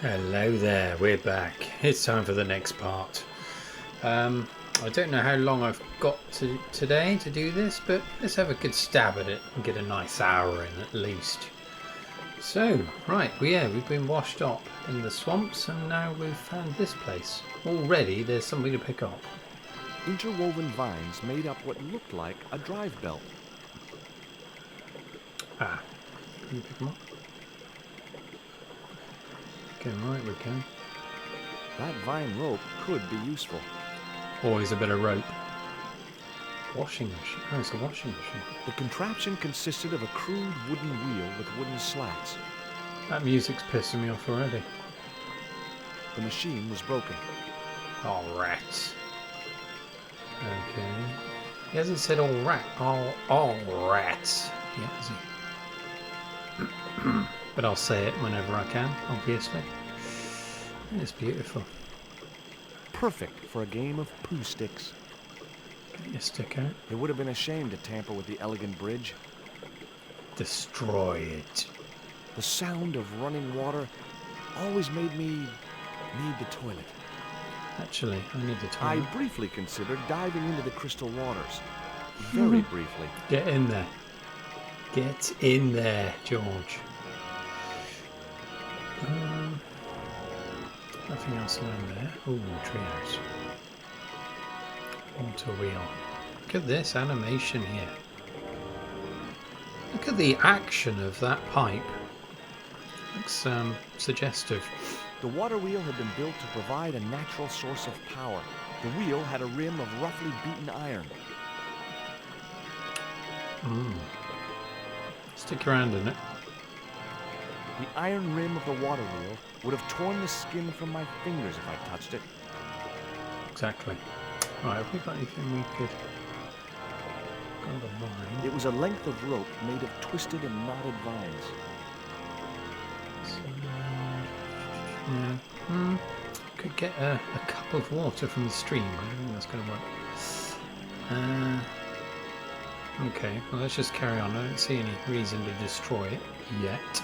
Hello there, we're back. It's time for the next part. I don't know how long I've got today to do this, but let's have a good stab at it and get a nice hour in at least. So, right, we've been washed up in the swamps and now we've found this place. Already there's something to pick up. Interwoven vines made up what looked like a drive belt. Ah, can you pick them up? Okay, right, we can. That vine rope could be useful. Always a bit of rope. Washing machine. Oh, it's a washing machine. The contraption consisted of a crude wooden wheel with wooden slats. That music's pissing me off already. The machine was broken. Oh, rats. Okay. He hasn't said all rats yet, has he? But I'll say it whenever I can, obviously. It's beautiful. Perfect for a game of poo sticks. Get your stick out. It would have been a shame to tamper with the elegant bridge. Destroy it. The sound of running water always made me need the toilet. Actually, I need the I toilet. briefly considered diving into the crystal waters. Very briefly. Get in there. Get in there, George. Nothing else around there. Ooh, treehouse. Water wheel. Look at this animation here. Look at the action of that pipe. Looks suggestive. The water wheel had been built to provide a natural source of power. The wheel had a rim of roughly beaten iron. Stick around in it. The iron rim of the water wheel would have torn the skin from my fingers if I touched it. Exactly. Right, have we got anything we could... Got the vine. It was a length of rope made of twisted and knotted vines. Yeah. Could get a cup of water from the stream. I don't think that's going to work. Okay, well let's just carry on. I don't see any reason to destroy it yet.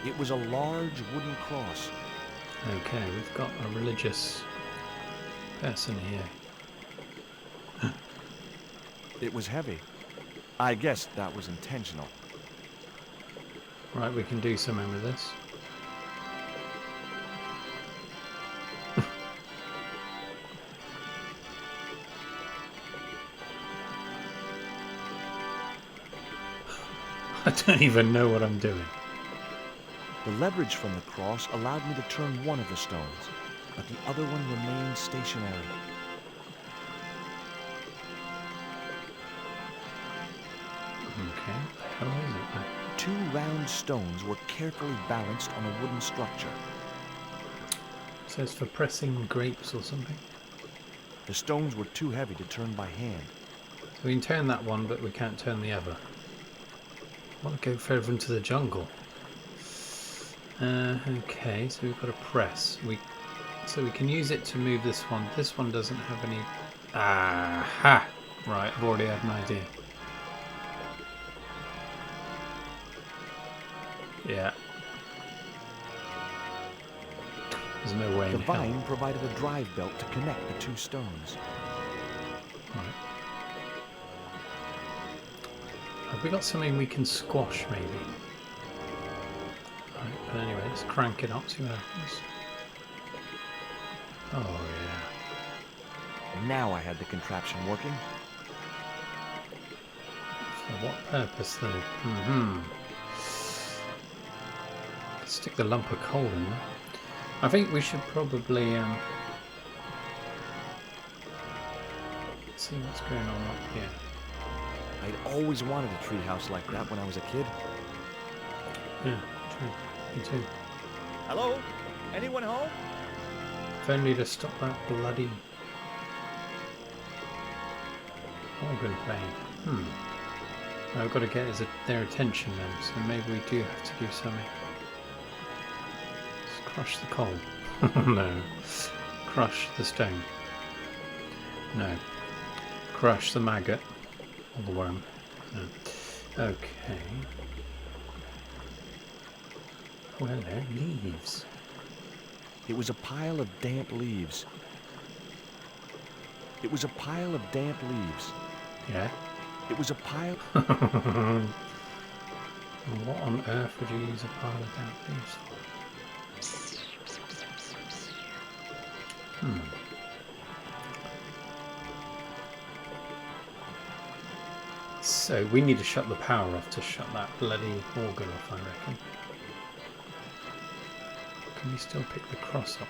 It was a large wooden cross. Okay, we've got a religious person here. It was heavy. I guess that was intentional. Right, we can do something with this. I don't even know what I'm doing. The leverage from the cross allowed me to turn one of the stones, but the other one remained stationary. Okay, how is it? Two round stones were carefully balanced on a wooden structure. It says for pressing grapes or something. The stones were too heavy to turn by hand. So we can turn that one, but we can't turn the other. I want to go further into the jungle. Okay, so we've got a press. So we can use it to move this one. This one doesn't have any... Aha! Right, I've already had an idea. Yeah. There's no way The in hell. vine provided a drive belt to connect the two stones. Right. Have we got something we can squash, maybe? Right, but anyway, let's crank it up, see what happens. Oh, yeah. Now I had the contraption working. For what purpose, though? Stick the lump of coal in there. I think we should probably see what's going on up here. I'd always wanted a treehouse like that when I was a kid. Yeah, true. Me too. Hello? Anyone home? If only to stop that bloody organ playing. I've got to get their attention then, so maybe we do have to do something. Let's crush the coal. No. Crush the stone. No. Crush the maggot. Or the worm. No. Okay. Oh, hello, leaves. It was a pile of damp leaves. It was a pile of damp leaves. Yeah. It was a pile... What on earth would you use a pile of damp leaves for? So we need to shut the power off to shut that bloody organ off, I reckon. Can we still pick the cross up?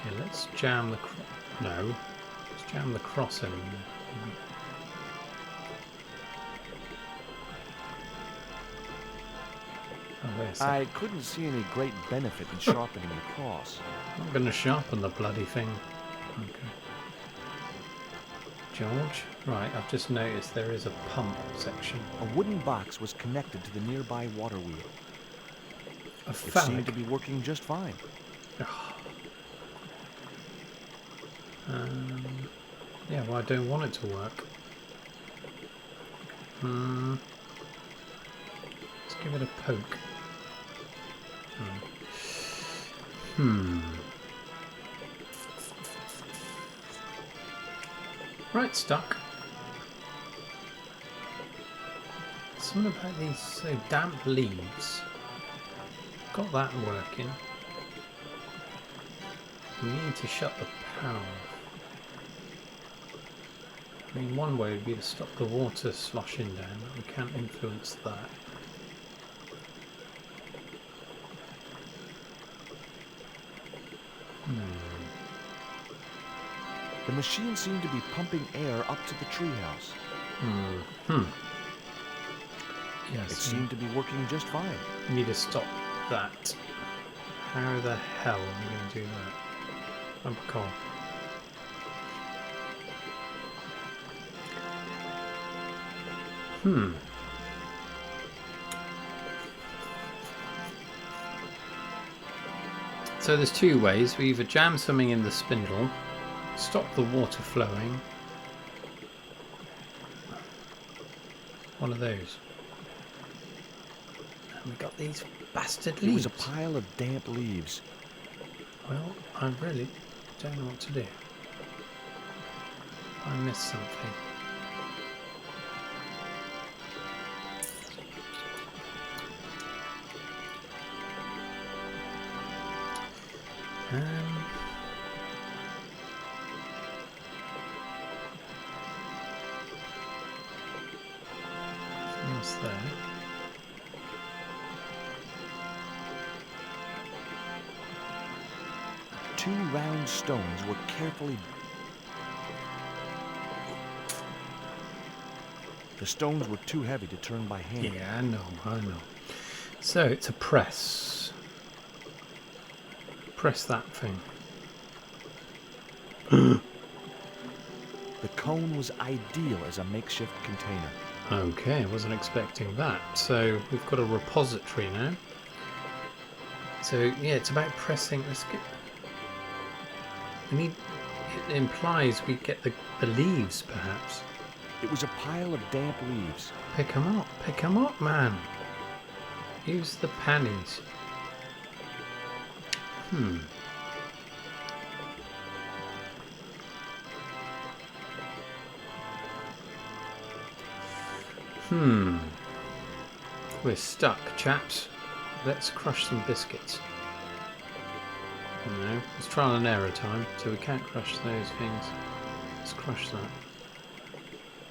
Yeah, let's jam the no. Let's jam the cross in. Oh, where's that? I couldn't see any great benefit in sharpening the cross. I'm going to sharpen the bloody thing. Okay. George? Right, I've just noticed there is a pump section. A wooden box was connected to the nearby water wheel. A It phallic. seemed to be working just fine. Yeah, well, I don't want it to work. Let's give it a poke. Right, stuck. Something about these damp leaves. Got that working. We need to shut the power off. I mean, one way would be to stop the water sloshing down, but we can't influence that. The machine seemed to be pumping air up to the treehouse. Yes, It seemed to be working just fine. we need to stop that. How the hell are we going to do that? Bumper car. So there's two ways. We either jam something in the spindle, stop the water flowing. One of those. And we got these bastard leaves. It was a pile of damp leaves. Well, I really don't know what to do. I missed something. What's there? Two round stones were carefully... The stones were too heavy to turn by hand. Yeah, I know. So it's a press. Press that thing. The cone was ideal as a makeshift container. Okay, I wasn't expecting that. So we've got a repository now. So yeah, it's about pressing. Let's get. We need. It implies we get the leaves, perhaps. It was a pile of damp leaves. Pick them up, man. Use the pannies. We're stuck, chaps. Let's crush some biscuits. No, it's trial and error time, so we can't crush those things. Let's crush that.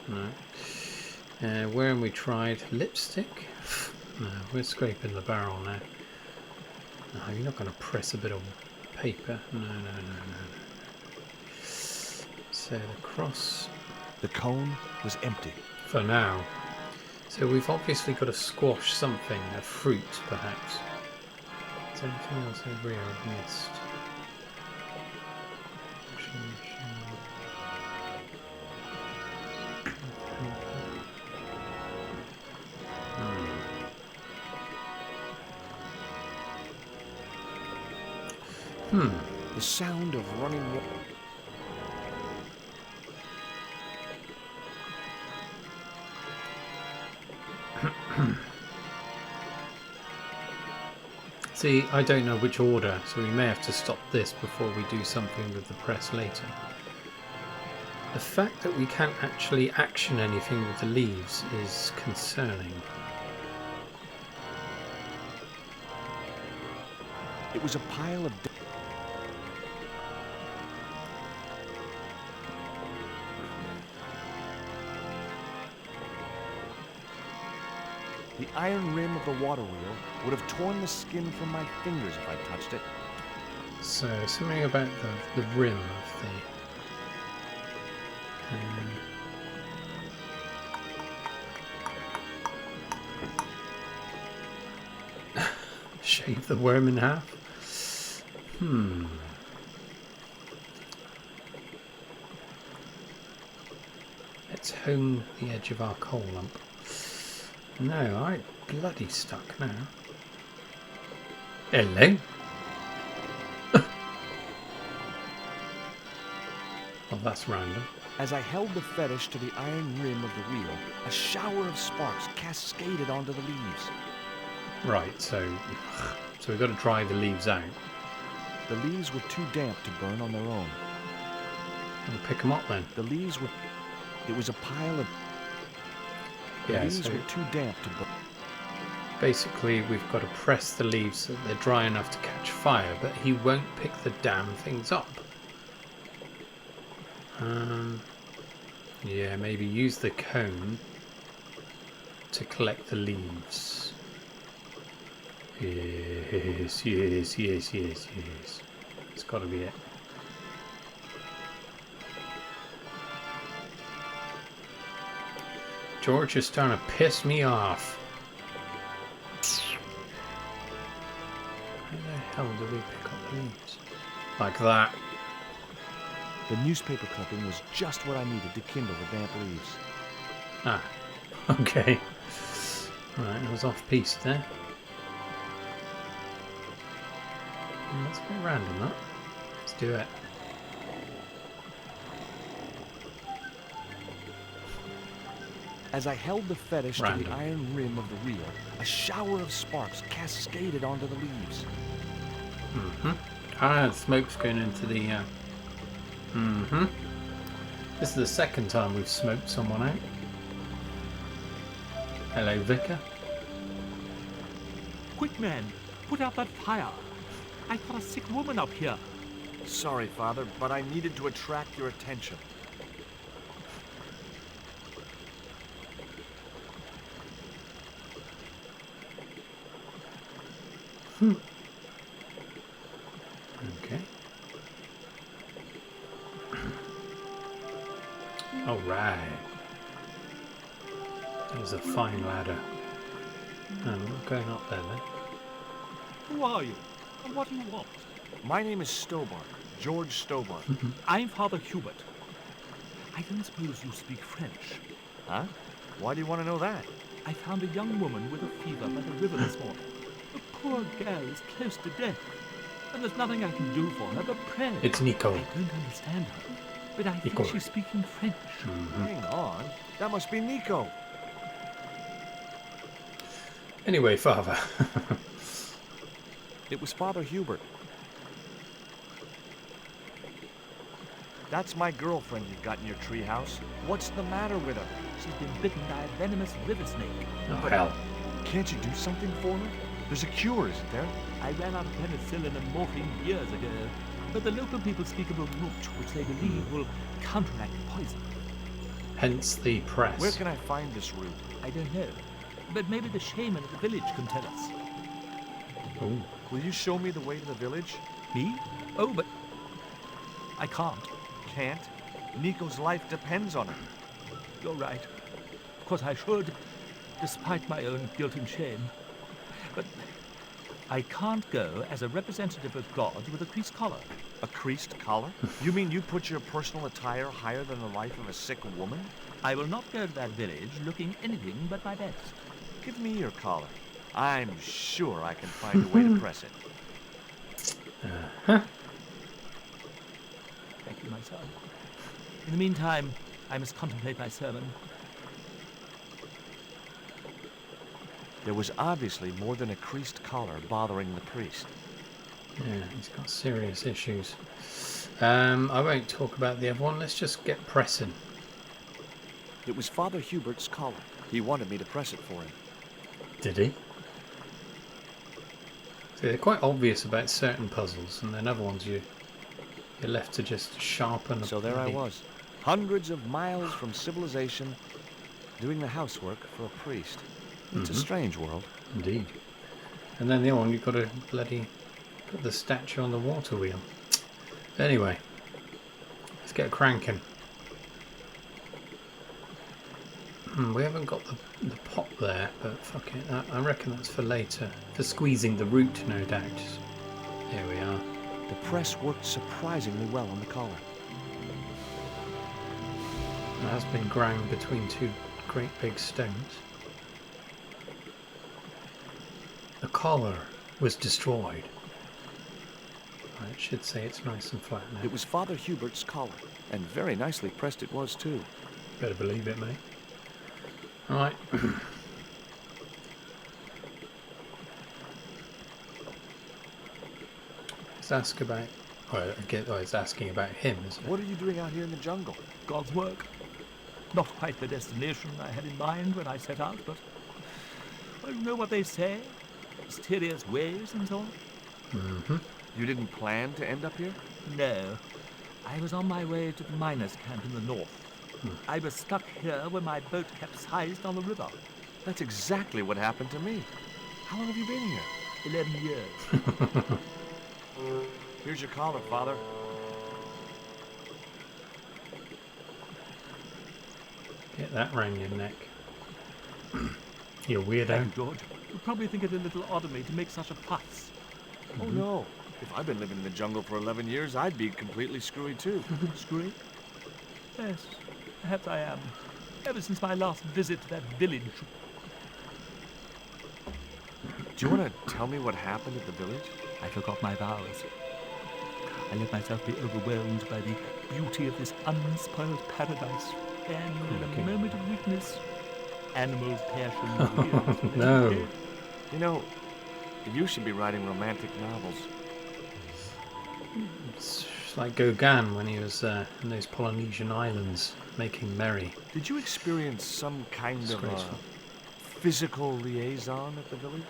No. Where have we tried? Lipstick? No, we're scraping the barrel now. No, you're not going to press a bit of paper. No. So the cross... The cone was empty. For now. So we've obviously got to squash something, a fruit perhaps. Is there anything else over here I've missed? The sound of running water. See, I don't know which order, so we may have to stop this before we do something with the press later. The fact that we can't actually action anything with the leaves is concerning. It was a pile of... The iron rim of the water wheel would have torn the skin from my fingers if I touched it. So, something about the rim of the... shave the worm in half? Let's hone the edge of our coal lump. No, I'm bloody stuck now. Hello? Well, that's random. As I held the fetish to the iron rim of the wheel, a shower of sparks cascaded onto the leaves. Right, so we've got to dry the leaves out. The leaves were too damp to burn on their own. We'll pick them up then. The leaves were... It was a pile of... The Yeah, leaves so were too damp to burn. basically we've got to press the leaves so that they're dry enough to catch fire, but he won't pick the damn things up. Yeah, maybe use the cone to collect the leaves. Yes. It's got to be it. George is starting to piss me off. How the hell do we pick up leaves? Like that. The newspaper clipping was just what I needed to kindle the damp leaves. Ah, okay. Right, I was off piste there. That's a bit random, that. Let's do it. As I held the fetish to Random. the iron rim of the wheel, a shower of sparks cascaded onto the leaves. Ah, smoke's going into the... This is the second time we've smoked someone out. Hello, Vicar. Quick, man! Put out that fire! I've got a sick woman up here. Sorry, Father, but I needed to attract your attention. Okay. All right. There's a fine ladder. I'm not going up there then. Who are you? And what do you want? My name is Stobart, George Stobart. I'm Father Hubert. I don't suppose you speak French. Huh? Why do you want to know that? I found a young woman with a fever by the river this morning. The poor girl is close to death, and there's nothing I can do for her but pray. It's Nico. I don't understand her, but I think Nico. she's speaking French. Hang on. That must be Nico. Anyway, Father. It was Father Hubert. That's my girlfriend you've got in your treehouse. What's the matter with her? She's been bitten by a venomous river snake. Oh, hell. Can't you do something for her? There's a cure, isn't there? I ran out of penicillin and morphine years ago, but the local people speak of a root which they believe will counteract poison. Hence the press. Where can I find this root? I don't know, but maybe the shaman at the village can tell us. Ooh. Will you show me the way to the village? Me? Oh, but I can't. Can't. Nico's life depends on it. You're right. Of course I should, despite my own guilt and shame. But I can't go as a representative of God with a creased collar. A creased collar? You mean you put your personal attire higher than the life of a sick woman? I will not go to that village looking anything but my best. Give me your collar. I'm sure I can find a way to press it. Thank you, my son. In the meantime, I must contemplate my sermon. There was obviously more than a creased collar bothering the priest. Yeah, he's got serious issues. I won't talk about the other one. Let's just get pressing. It was Father Hubert's collar. He wanted me to press it for him. Did he? So they're quite obvious about certain puzzles, and then other ones you're left to just sharpen. So there I was, hundreds of miles from civilization, doing the housework for a priest. It's a strange world. Indeed. And then the other one, you've got to bloody put the statue on the water wheel. Anyway, let's get cranking. We haven't got the pot there, but fuck it. I reckon that's for later. For squeezing the root, no doubt. Here we are. The press worked surprisingly well on the collar. It has been ground between two great big stones. The collar was destroyed. It should say it's nice and flat now. It was Father Hubert's collar, and very nicely pressed it was too. Better believe it, mate. Alright. Let's ask about... it's asking about him, isn't it? What are you doing out here in the jungle? God's work. Not quite the destination I had in mind when I set out, but... Well, you know what they say? Mysterious ways and so on. Mm-hmm. You didn't plan to end up here? No. I was on my way to the miners' camp in the north. I was stuck here when my boat capsized on the river. That's exactly what happened to me. How long have you been here? 11 years. Here's your collar, Father. Get that round your neck. You weirdo. Thank you, George. You'd probably think it a little odd of me to make such a fuss. Oh, no. If I've been living in the jungle for 11 years, I'd be completely screwy, too. Screwy? Yes, perhaps I am. Ever since my last visit to that village. Do you want to tell me what happened at the village? I forgot my vows. I let myself be overwhelmed by the beauty of this unspoiled paradise. And in a moment of weakness, animal passion. No. You know, you should be writing romantic novels. It's like Gauguin when he was in those Polynesian islands making merry. Did you experience some kind of Disgraceful. physical liaison at the village?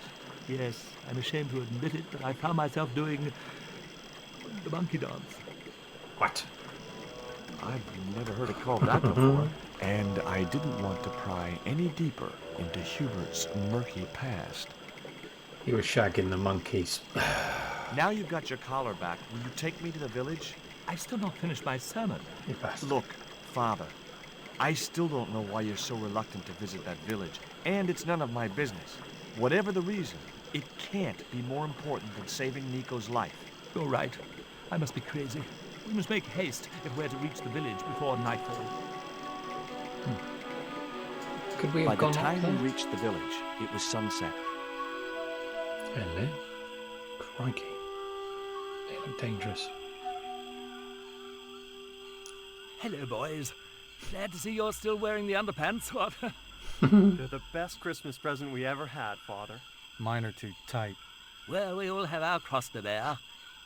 Yes, I'm ashamed to admit it, but I found myself doing the monkey dance. What? I've never heard it called that before. And I didn't want to pry any deeper into Hubert's murky past. He was shagging the monkeys. Now you've got your collar back. Will you take me to the village? I've still not finished my sermon. You bastard. Look, Father, I still don't know why you're so reluctant to visit that village, and it's none of my business. Whatever the reason, it can't be more important than saving Nico's life. You're right. I must be crazy. We must make haste if we're to reach the village before nightfall. Could we By have the gone time up there? we reached the village, it was sunset. Hello. Crikey. They look dangerous. Hello, boys. Glad to see you're still wearing the underpants. What? They're the best Christmas present we ever had, Father. Mine are too tight. Well, we all have our cross to bear.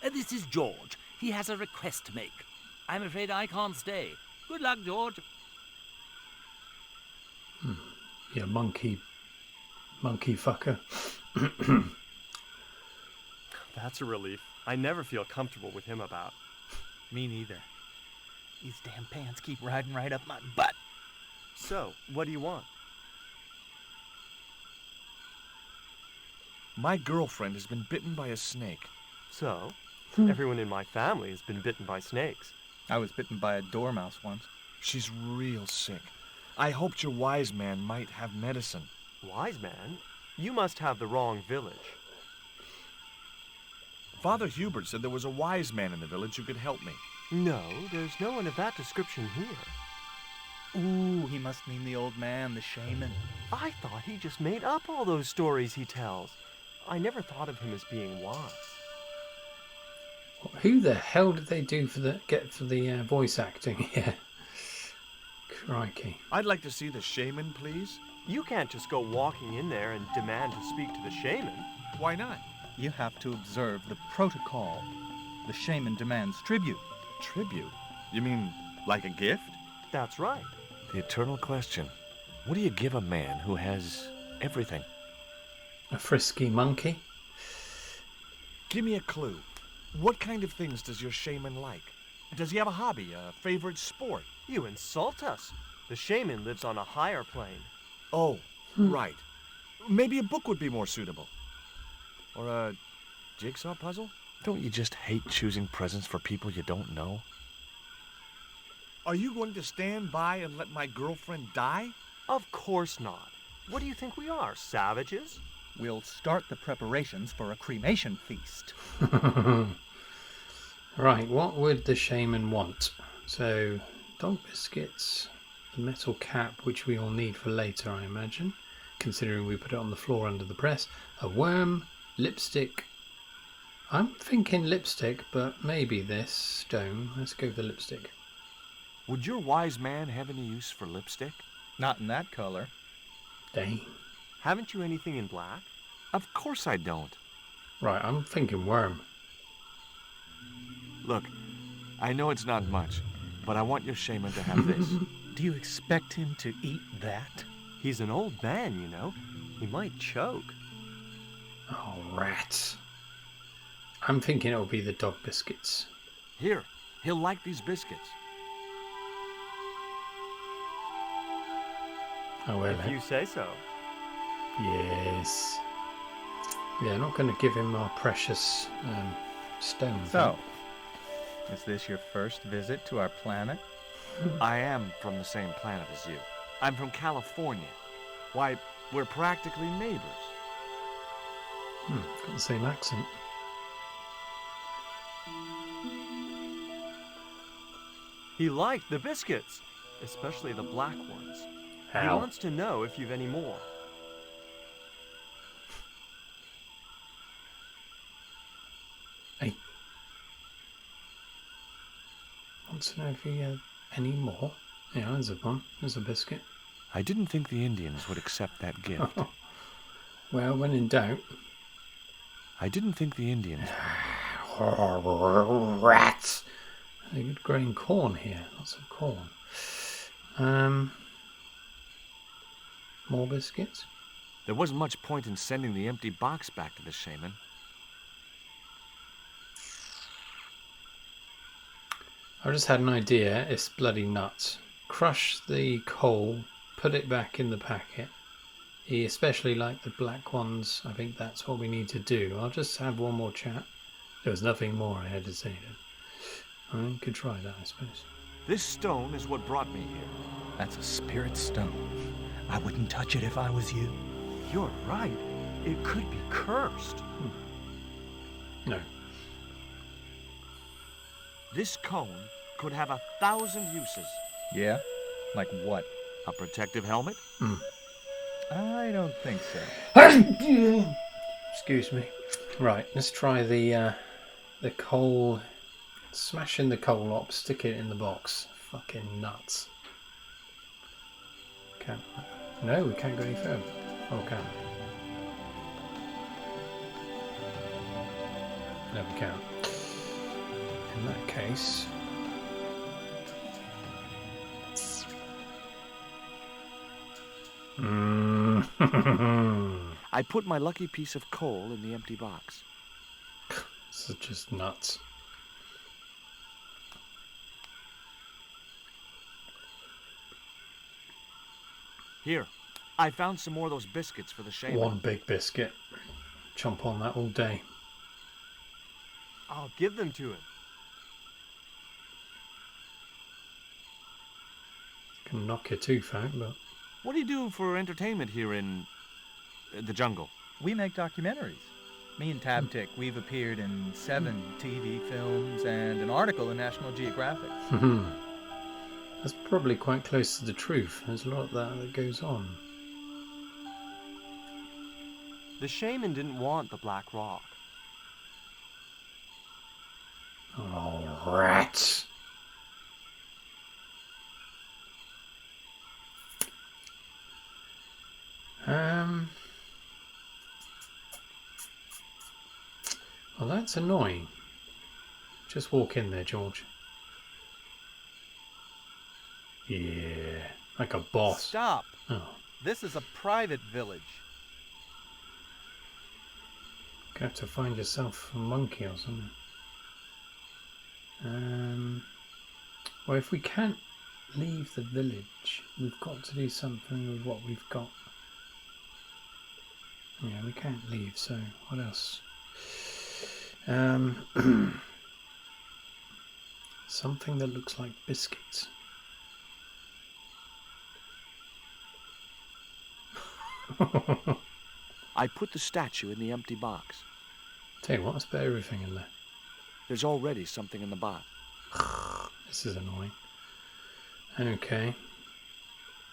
This is George. He has a request to make. I'm afraid I can't stay. Good luck, George. You monkey fucker. That's a relief. I never feel comfortable with him about. Me neither. These damn pants keep riding right up my butt. So, what do you want? My girlfriend has been bitten by a snake. So, everyone in my family has been bitten by snakes. I was bitten by a dormouse once. She's real sick. I hoped your wise man might have medicine. Wise man? You must have the wrong village. Father Hubert said there was a wise man in the village who could help me. No, there's no one of that description here. Ooh, he must mean the old man, the shaman. I thought he just made up all those stories he tells. I never thought of him as being wise. Who the hell did they do for the voice acting here? Crikey. I'd like to see the shaman, please. You can't just go walking in there and demand to speak to the shaman. Why not? You have to observe the protocol. The shaman demands tribute. Tribute? You mean like a gift? That's right. The eternal question. What do you give a man who has everything? A frisky monkey? Give me a clue. What kind of things does your shaman like? Does he have a hobby, a favorite sport? You insult us. The shaman lives on a higher plane. Oh, right. Maybe a book would be more suitable. Or a jigsaw puzzle? Don't you just hate choosing presents for people you don't know? Are you going to stand by and let my girlfriend die? Of course not. What do you think we are, savages? We'll start the preparations for a cremation feast. Right, what would the shaman want? So, dog biscuits, the metal cap, which we all need for later, I imagine, considering we put it on the floor under the press, a worm, lipstick. I'm thinking lipstick, but maybe this stone. Let's go with the lipstick. Would your wise man have any use for lipstick? Not in that color. Dang. Haven't you anything in black? Of course I don't. Right, I'm thinking worm. Look, I know it's not much, but I want your shaman to have this. Do you expect him to eat that? He's an old man, you know. He might choke. Oh, rats. I'm thinking it'll be the dog biscuits. Here, he'll like these biscuits. Oh, well, If you say so. yes. Yeah, not going to give him our precious stone. So, is this your first visit to our planet? I am from the same planet as you. I'm from California. Why, we're practically neighbors. Got the same accent. He liked the biscuits, especially the black ones. He How? wants to know if you've any more. Hey. Wants to know if he had any more. Yeah, there's a one. There's a biscuit. I didn't think the Indians would accept that gift. Well, when in doubt. I didn't think the Indians... Rats! A good growing corn here. Lots of corn. More biscuits? There wasn't much point in sending the empty box back to the shaman. I just had an idea. It's bloody nuts. Crush the coal, put it back in the packet. He especially liked the black ones. I think that's what we need to do. I'll just have one more chat. There was nothing more I had to say. I could try that, I suppose. This stone is what brought me here. That's a spirit stone. I wouldn't touch it if I was you. You're right. It could be cursed. No. This cone could have 1,000 uses. Yeah? Like what? A protective helmet? I don't think so. Excuse me. Right, let's try the coal. Smash in the coal up, stick it in the box. Fucking nuts. Can't. No, we can't go any further. Oh, can we? No, we can't. In that case. I put my lucky piece of coal in the empty box. This is just nuts. Here, I found some more of those biscuits for the shaman. One big biscuit. Chomp on that all day. I'll give them to him. Can knock your tooth out, but What do you do for entertainment here in the jungle? We make documentaries. Me and Tabtic, we've appeared in 7 TV films and an article in National Geographic. that's probably quite close to the truth. There's a lot of that goes on. The shaman didn't want the black rock. Oh, rats. Um. Well, that's annoying. Just walk in there, George. Yeah, like a boss. Stop. Oh, This is a private village. you have to find yourself a monkey or something. Well, if we can't leave the village, we've got to do something with what we've got. Yeah, we can't leave, so what else? Something that looks like biscuits. I put the statue in the empty box. Tell you what, let's put everything in there. There's already something in the box. This is annoying. Okay.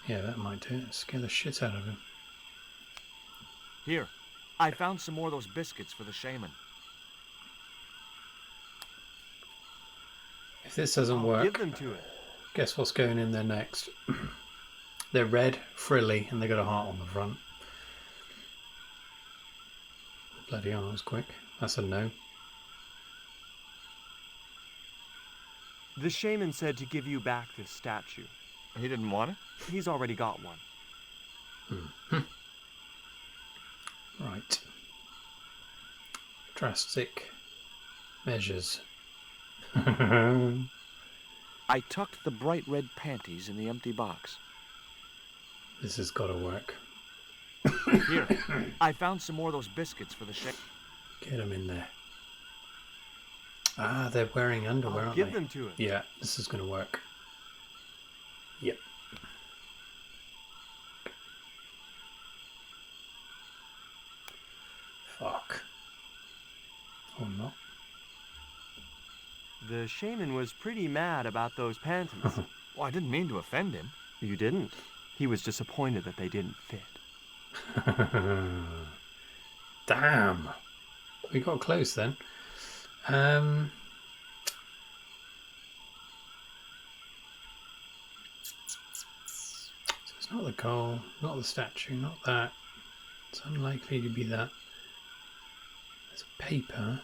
Yeah, that might do it. Scare the shit out of him. Here, I found some more of those biscuits for the shaman. If this doesn't I'll work, give them to it. guess what's going in there next? They're red, frilly, and they got a heart on the front. Bloody hell, that was quick. That's a no. The shaman said to give you back this statue. He didn't want it? He's already got one. Right. Drastic measures. I tucked the bright red panties in the empty box. This has got to work. Here, I found some more of those biscuits for the shaman. Get them in there. Ah, they're wearing underwear, I'll aren't give they? them to it. Yeah, this is going to work. Yep. Fuck. Or not. The shaman was pretty mad about those panties. Well, I didn't mean to offend him. You didn't. He was disappointed that they didn't fit. Damn. We got close then. So it's not the coal, not the statue, not that. It's unlikely to be that. There's a paper.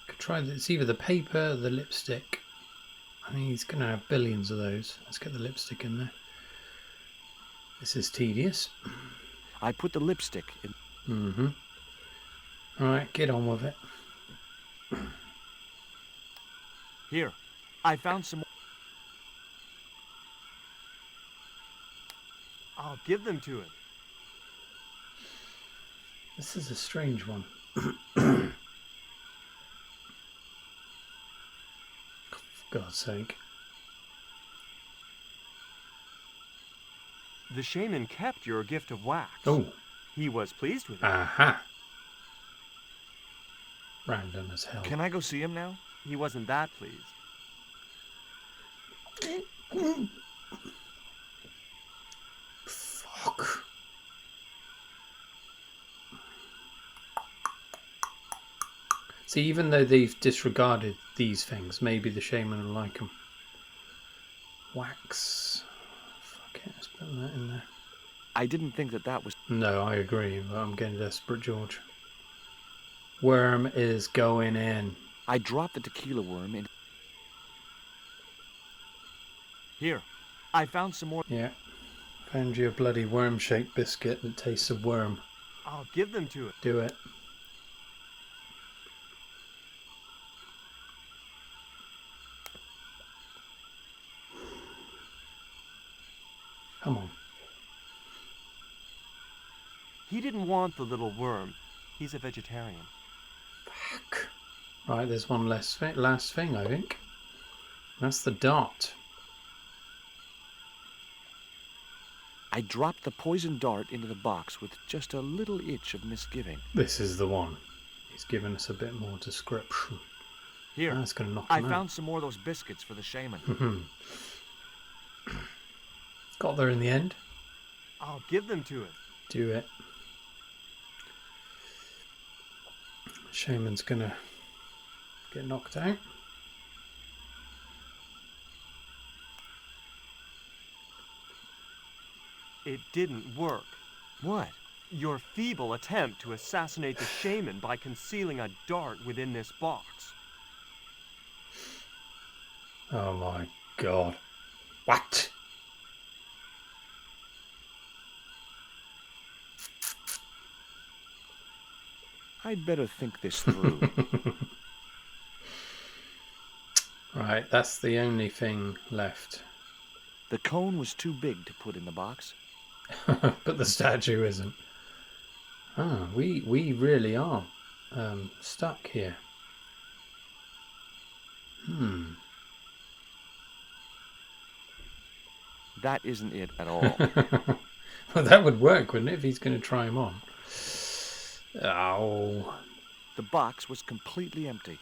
Could try this. It's either the paper or the lipstick. I mean, he's going to have billions of those. Let's get the lipstick in there. This is tedious. I put the lipstick in. Mm-hmm. Alright, get on with it. Here, I found some. I'll give them to it. This is a strange one. For God's sake. The shaman kept your gift of wax. Oh, He was pleased with it. aha. Random as hell. Can I go see him now? He wasn't that pleased. Fuck. See, even though they've disregarded these things, maybe the shaman will like them. Wax. Fuck it, let's put that in there. I didn't think that was. No, I agree, but I'm getting desperate, George. Worm is going in. I dropped the tequila worm in. Here, I found some more. Yeah. Found you a bloody worm-shaped biscuit that tastes of worm. I'll give them to it. Do it. Come on. He didn't want the little worm. He's a vegetarian. Fuck. Right, there's one last thing, I think. That's the dart. I dropped the poison dart into the box with just a little itch of misgiving. This is the one. He's given us a bit more description. Here, That's going to knock I him out. found some more of those biscuits for the shaman. Got there in the end. I'll give them to it. Do it. Shaman's gonna get knocked out. It didn't work. What? Your feeble attempt to assassinate the shaman by concealing a dart within this box. Oh my god. What? I'd better think this through. Right, that's the only thing left. The cone was too big to put in the box. But the statue isn't. Ah, we really are stuck here. That isn't it at all. Well, that would work, wouldn't it, if he's going to try him on? Oh. The box was completely empty.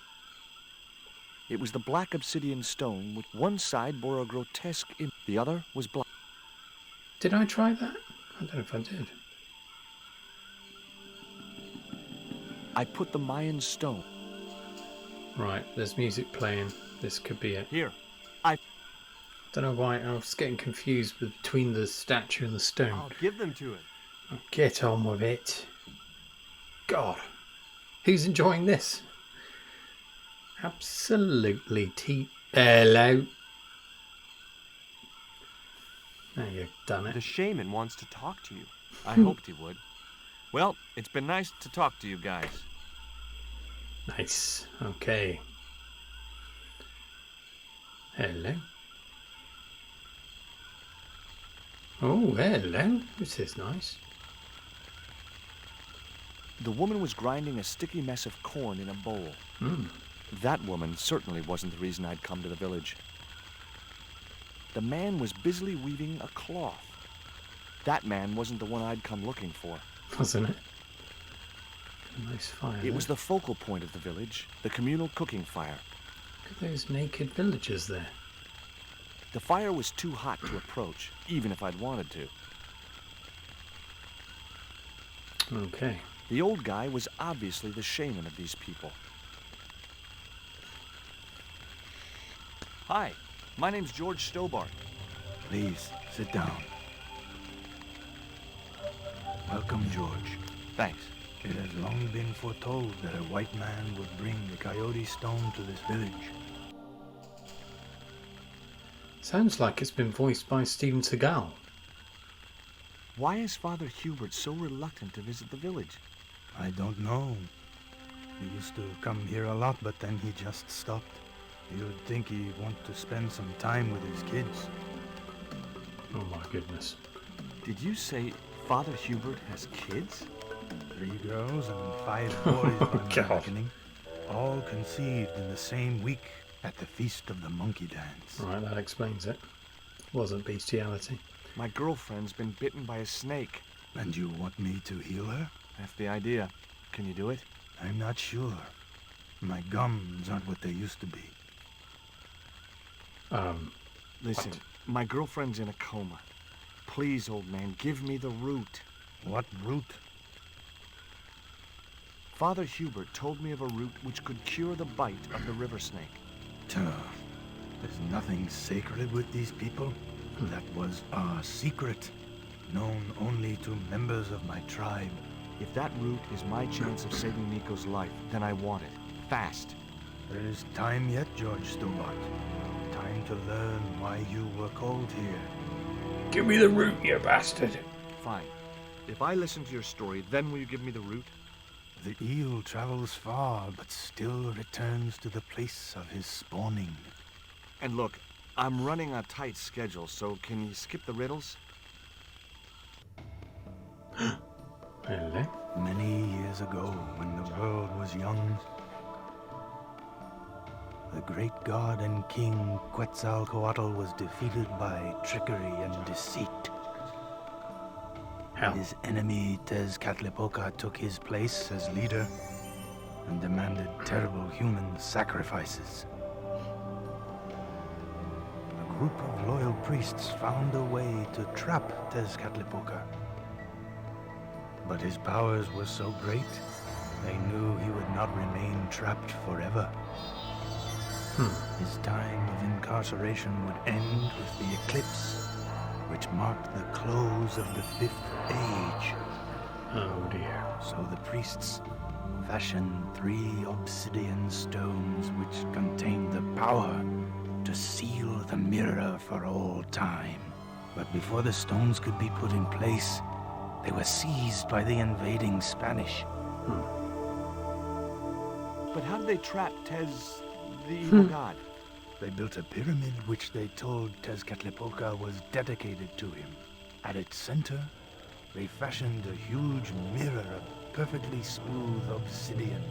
It was the black obsidian stone, with one side bore a grotesque image, the other was black. Did I try that? I don't know if I did. I put the Mayan stone. Right, there's music playing. This could be it. Here, Don't know why I was getting confused between the statue and the stone. I'll give them to it. Oh, get on with it. God. Who's enjoying this? Absolutely hello. There you've done The it. shaman wants to talk to you. I hoped he would. Well, it's been nice to talk to you guys. Nice. Okay. Hello. Oh, hello. This is nice. The woman was grinding a sticky mess of corn in a bowl. Hmm. That woman certainly wasn't the reason I'd come to the village. The man was busily weaving a cloth. That man wasn't the one I'd come looking for. Wasn't it? A nice fire. It was the focal point of the village, the communal cooking fire. Look at those naked villagers there. The fire was too hot to approach, even if I'd wanted to. Okay. The old guy was obviously the shaman of these people. Hi, my name's George Stobart. Please, sit down. Welcome, George. Thanks. It has long been foretold that a white man would bring the coyote stone to this village. Sounds like it's been voiced by Steven Seagal. Why is Father Hubert so reluctant to visit the village? I don't know. He used to come here a lot, but then he just stopped. You'd think he'd want to spend some time with his kids. Oh my goodness. Did you say Father Hubert has kids? 3 girls and 5 boys by my God. reckoning. All conceived in the same week at the Feast of the Monkey Dance. Right, that explains it. Wasn't bestiality. My girlfriend's been bitten by a snake. And you want me to heal her? That's the idea. Can you do it? I'm not sure. My gums aren't what they used to be. Listen, my girlfriend's in a coma. Please, old man, give me the root. What root? Father Hubert told me of a root which could cure the bite of the river snake. There's nothing sacred with these people. That was our secret, known only to members of my tribe. If that root is my chance of saving Nico's life, then I want it. Fast. There is time yet, George Stobart. Time to learn why you were called here. Give me the root, you bastard. Fine. If I listen to your story, then will you give me the root? The eel travels far, but still returns to the place of his spawning. And look, I'm running a tight schedule, so can you skip the riddles? Hello. Many years ago, when the world was young, the great god and king Quetzalcoatl was defeated by trickery and deceit. How? His enemy Tezcatlipoca took his place as leader and demanded terrible human sacrifices. A group of loyal priests found a way to trap Tezcatlipoca. But his powers were so great, they knew he would not remain trapped forever. His time of incarceration would end with the eclipse, which marked the close of the 5th age. Oh dear. So the priests fashioned 3 obsidian stones which contained the power to seal the mirror for all time. But before the stones could be put in place, they were seized by the invading Spanish. But how did they trap Tez, the evil god? They built a pyramid which they told Tezcatlipoca was dedicated to him. At its center, they fashioned a huge mirror of perfectly smooth obsidian.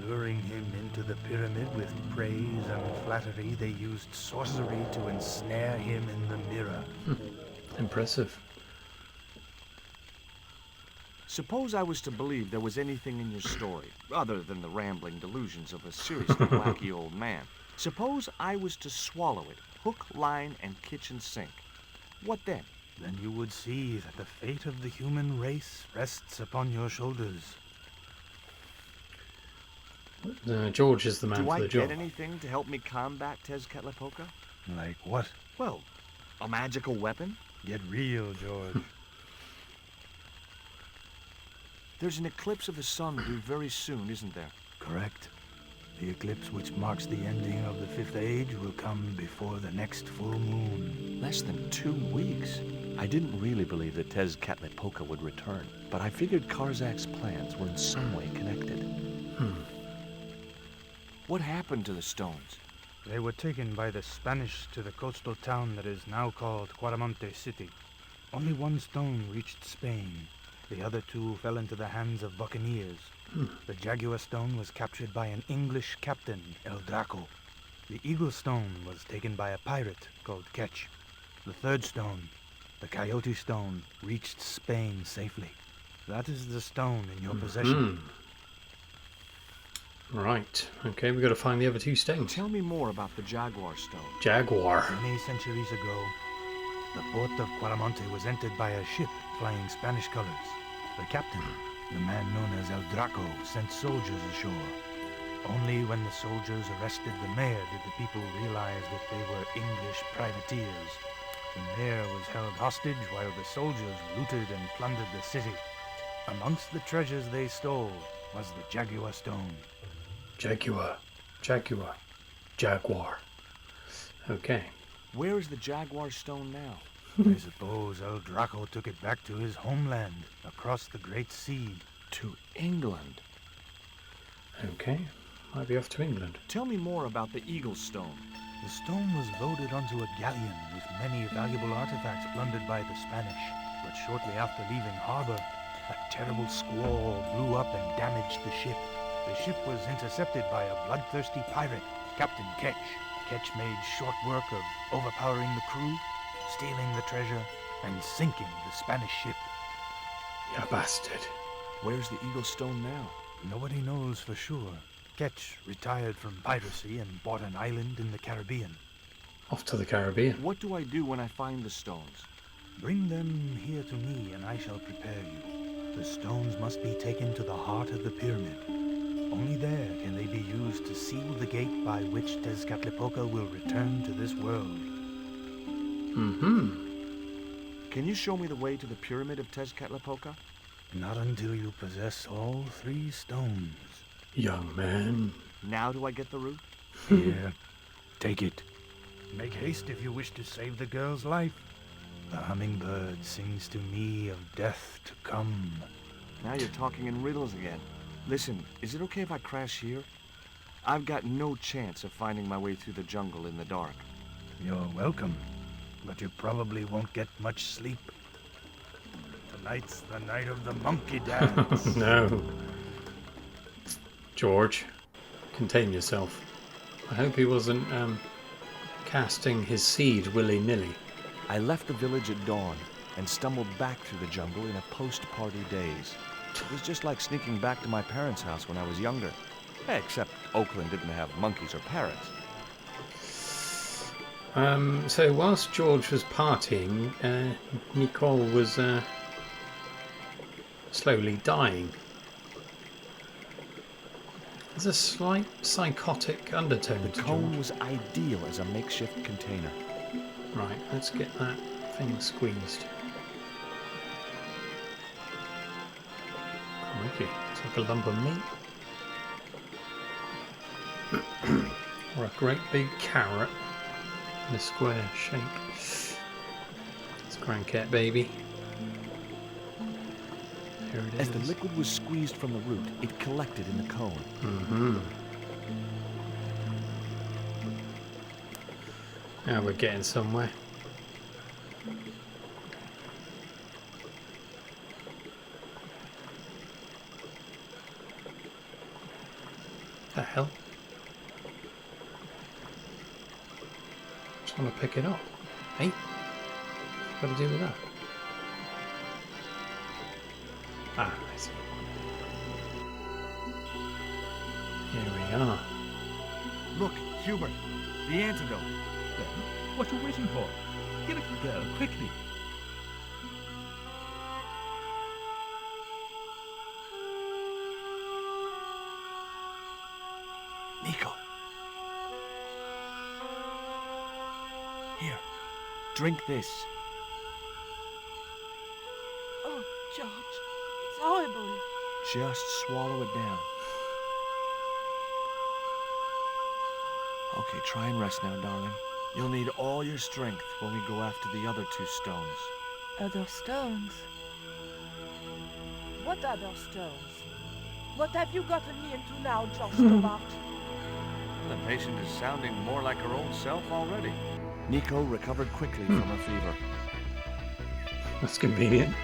Luring him into the pyramid with praise and flattery, they used sorcery to ensnare him in the mirror. Impressive. Suppose I was to believe there was anything in your story, other than the rambling delusions of a seriously wacky old man. Suppose I was to swallow it, hook, line, and kitchen sink. What then? Then you would see that the fate of the human race rests upon your shoulders. George is the man Do for I the job. get anything to help me combat Tezcatlipoca? Like what? Well, a magical weapon? Get real, George. There's an eclipse of the sun due very soon, isn't there? Correct. The eclipse which marks the ending of the 5th age will come before the next full moon. Less than 2 weeks. I didn't really believe that Tezcatlipoca would return, but I figured Karzak's plans were in some way connected. What happened to the stones? They were taken by the Spanish to the coastal town that is now called Quaramonte City. Only 1 stone reached Spain. The other 2 fell into the hands of buccaneers. The Jaguar stone was captured by an English captain, El Draco. The Eagle stone was taken by a pirate called Ketch. The 3rd stone, the Coyote stone, reached Spain safely. That is the stone in your possession. Right. Okay, we've got to find the other 2 stones. Tell me more about the Jaguar stone. Jaguar. Many centuries ago, the port of Quaramonte was entered by a ship flying Spanish colors. The captain, the man known as El Draco, sent soldiers ashore. Only when the soldiers arrested the mayor did the people realize that they were English privateers. The mayor was held hostage while the soldiers looted and plundered the city. Amongst the treasures they stole was the Jaguar stone. Jaguar. Okay. Where is the Jaguar stone now? I suppose El Draco took it back to his homeland, across the Great Sea. To England. Okay. Might be off to England. Tell me more about the Eagle stone. The stone was loaded onto a galleon with many valuable artifacts plundered by the Spanish. But shortly after leaving harbor, a terrible squall blew up and damaged the ship. The ship was intercepted by a bloodthirsty pirate, Captain Ketch. Ketch made short work of overpowering the crew, stealing the treasure, and sinking the Spanish ship. You bastard. Where's the Eagle stone now? Nobody knows for sure. Ketch retired from piracy and bought an island in the Caribbean. Off to the Caribbean. What do I do when I find the stones? Bring them here to me and I shall prepare you. The stones must be taken to the heart of the pyramid. Only there can they be used to seal the gate by which Tezcatlipoca will return to this world. Can you show me the way to the pyramid of Tezcatlipoca? Not until you possess all 3 stones. Young man. Now do I get the route? Here, take it. Make haste if you wish to save the girl's life. The hummingbird sings to me of death to come. Now you're talking in riddles again. Listen, is it okay if I crash here? I've got no chance of finding my way through the jungle in the dark. You're welcome, but you probably won't get much sleep. Tonight's the night of the monkey dance. No. George, contain yourself. I hope he wasn't casting his seed willy-nilly. I left the village at dawn and stumbled back through the jungle in a post-party daze. It was just like sneaking back to my parents' house when I was younger. Except Oakland didn't have monkeys or parrots. So whilst George was partying, Nicole was slowly dying. There's a slight psychotic undertone The to cone George. was ideal as a makeshift container. Right, let's get that thing squeezed. okay. It's like a lump of meat. Or a great big carrot in a square shape. It's Cranket baby. Here it As is. the liquid was squeezed from the root, it collected in the cone. Mm-hmm. Now we're getting somewhere. The hell? Just want to pick it up. Hey? What to do with that? Ah, I see. Here we are. Look, Hubert, the antidote. Then, what are you waiting for? Give it a go, quickly. Nico. Here, drink this. Oh, George, it's horrible. Just swallow it down. Okay, try and rest now, darling. You'll need all your strength when we go after the other 2 stones. Other stones? What other stones? What have you gotten me into now, George Stobart? The patient is sounding more like her old self already. Nico recovered quickly from her fever. That's convenient.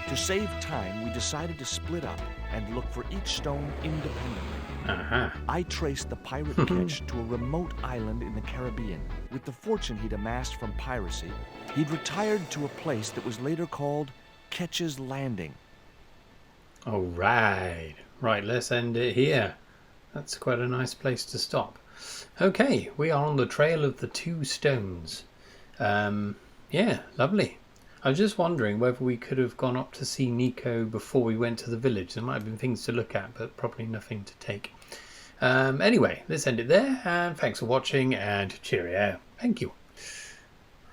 To save time, we decided to split up and look for each stone independently. Uh-huh. I traced the pirate ketch to a remote island in the Caribbean. With the fortune he'd amassed from piracy, he'd retired to a place that was later called Ketch's Landing. All right. Right, let's end it here. That's quite a nice place to stop. Okay, we are on the trail of the 2 stones. Yeah, lovely. I was just wondering whether we could have gone up to see Nico before we went to the village. There might have been things to look at, but probably nothing to take. Anyway, let's end it there. And thanks for watching, and cheerio. Thank you.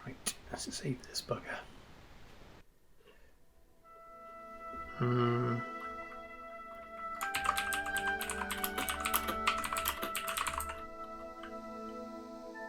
Right, let's save this bugger.